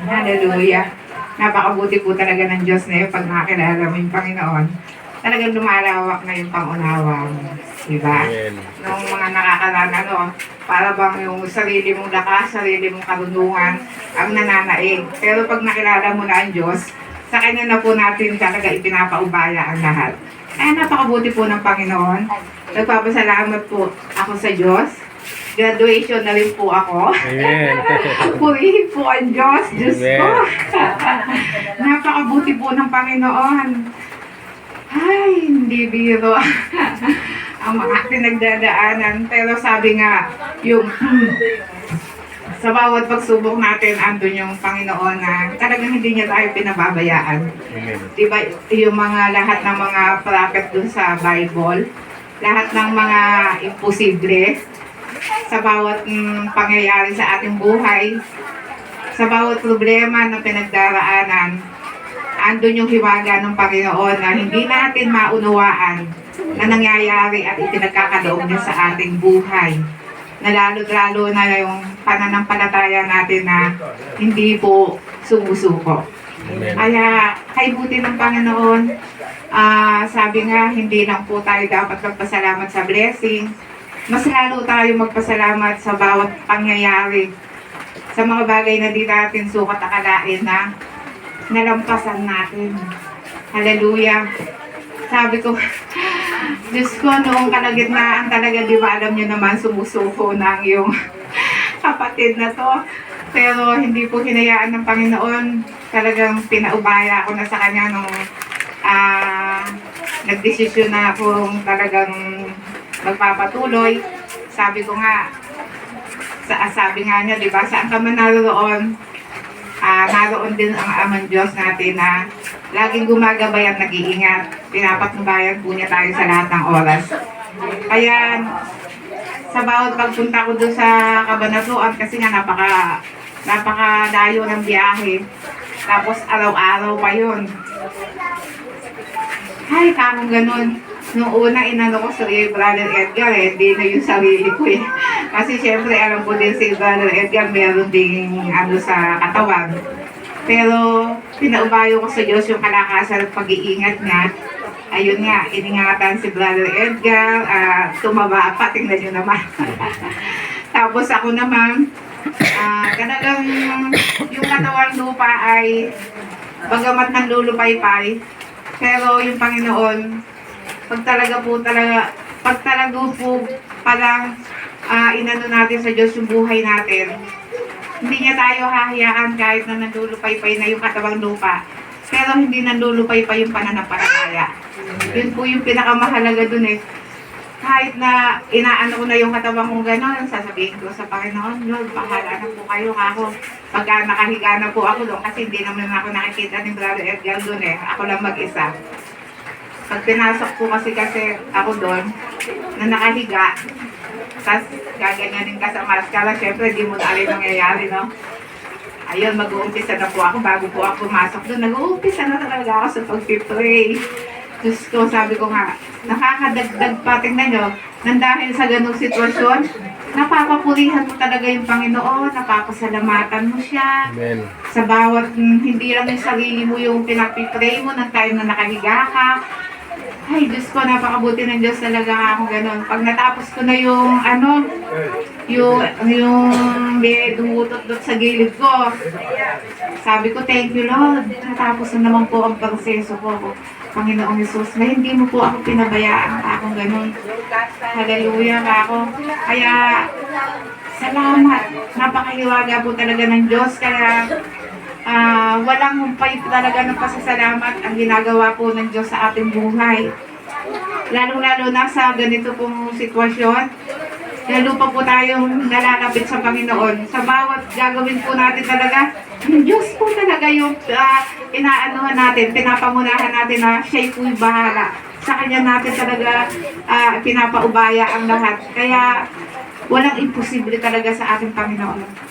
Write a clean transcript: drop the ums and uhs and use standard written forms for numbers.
Hallelujah. Napakabuti po talaga ng Diyos na yun pag nakakilala mo yung Panginoon. Talagang lumalawak na yung pangunawa mo. Diba? Nung mga nakakalala, no? Para bang yung sarili mong lakas, sarili mong karunungan ang nananaig. Pero pag nakilala mo na ang Diyos, sa Kanya na po natin talaga ipinapaubaya ang lahat. Ay, napakabuti po ng Panginoon. Nagpapasalamat po ako sa Diyos. Graduation na rin po ako. Amen. Purihin po ang Diyos. Diyos Amen. ko. Napakabuti po ng Panginoon. Ay, hindi biro. Ang mga pinagdadaanan. Pero sabi nga, yung sa bawat pagsubok natin, andun yung Panginoon na talagang hindi niya tayo pinababayaan. Amen. Diba, yung mga lahat ng mga prophet dun sa Bible, lahat ng mga imposible, sa bawat pangyayari sa ating buhay, sa bawat problema na pinagdaraanan, andun yung hiwaga ng Panginoon na hindi natin maunawaan na nangyayari at ipinagkakaloob niya sa ating buhay. Na lalo-lalo na yung pananampalataya natin na hindi po sumusuko. Amen. Kaya, kay buti ng Panginoon, sabi nga, hindi lang po tayo dapat magpasalamat sa blessing, mas lalo tayo magpasalamat sa bawat pangyayari, sa mga bagay na di natin sukat akalain na nalampasan natin. Hallelujah. Sabi ko, Diyos ko, noong kalagitnaan talaga, di ba alam niyo naman, sumusuko ng yung kapatid na to. Pero hindi po hinayaan ng Panginoon. Talagang pinaubaya ako na sa Kanya nung nagdesisyon na akong talagang magpapatuloy. Sabi ko nga, sabi nga niya, di ba, saan ka man naroon, naroon din ang amang Diyos natin na laging gumagabay at nag-iingat. Pinapatnubayan po niya tayo sa lahat ng oras. Kaya, sa bawat pagpunta ko doon sa Cabanatuan, kasi nga napakalayo ng biyahe. Tapos araw-araw pa yun. Ay, kakong ganun. Nung una, inano ko sa Brother Edgar, hindi na yung sarili ko eh. Kasi syempre, alam ko din si Brother Edgar, meron ding ano sa katawan. Pero, pinaubayo ko sa Diyos yung kalakasan at pag-iingat niya. Ayun nga, iningatan si Brother Edgar, tumaba pa, tingnan nyo naman. Tapos ako naman, talagang yung katawang lupa ay bagamat ng lulupay-pay, pero yung Panginoon, pag talaga po palang inano natin sa Diyos yung buhay natin, hindi niya tayo hahayaan kahit na nandulupay-pay na yung katawang lupa, pero hindi nandulupay-pay yung pananampalataya. Yun po yung pinakamahalaga dun eh. Kahit na inaano ko na yung katawan kong gano'n, sasabihin ko sa Panginoon, Lord, bahala na po kayo ako. Pagka nakahiga na po ako doon, kasi hindi naman ako nakikita ni Brother Edgar doon eh. Ako lang mag-isa. Pag pinasok po kasi ako doon, na nakahiga, tapos gaganyanin ka sa maskara, syempre di mo na alin nangyayari, no? Ayun, mag-uumpisa na po ako, bago po ako pumasok doon, nag-uumpisa na talaga ako sa pag-pray. Diyos ko, sabi ko nga, nakakadagdag pa, tingnan nyo, nang dahil sa ganung sitwasyon, napapapurihan mo talaga yung Panginoon, napapasalamatan mo siya. Amen. Sa bawat, hindi lang yung sarili mo yung pinapipray mo ng time na nakahiga ka. Ay, Diyos ko, napakabuti ng Diyos talaga ako ganun. Pag natapos ko na yung, may dumutot sa gilid ko, sabi ko, thank you Lord. Natapos na naman po ang proseso ko. Panginoong Jesus, na hindi mo po ako pinabayaan ka akong ganun. Hallelujah ka ako. Kaya, salamat. Napakahiwaga po talaga ng Diyos. Kaya, walang humpay talaga ng pasasalamat ang ginagawa po ng Diyos sa ating buhay. Lalo-lalo na sa ganito pong sitwasyon, lalo pa po tayong nalalapit sa Panginoon. Sa bawat gagawin po natin talaga, yung Diyos po talaga yung inaanuhan natin, pinapangunahan natin na siya po yung bahala. Sa Kanya natin talaga pinapaubaya ang lahat. Kaya walang imposible talaga sa ating Panginoon.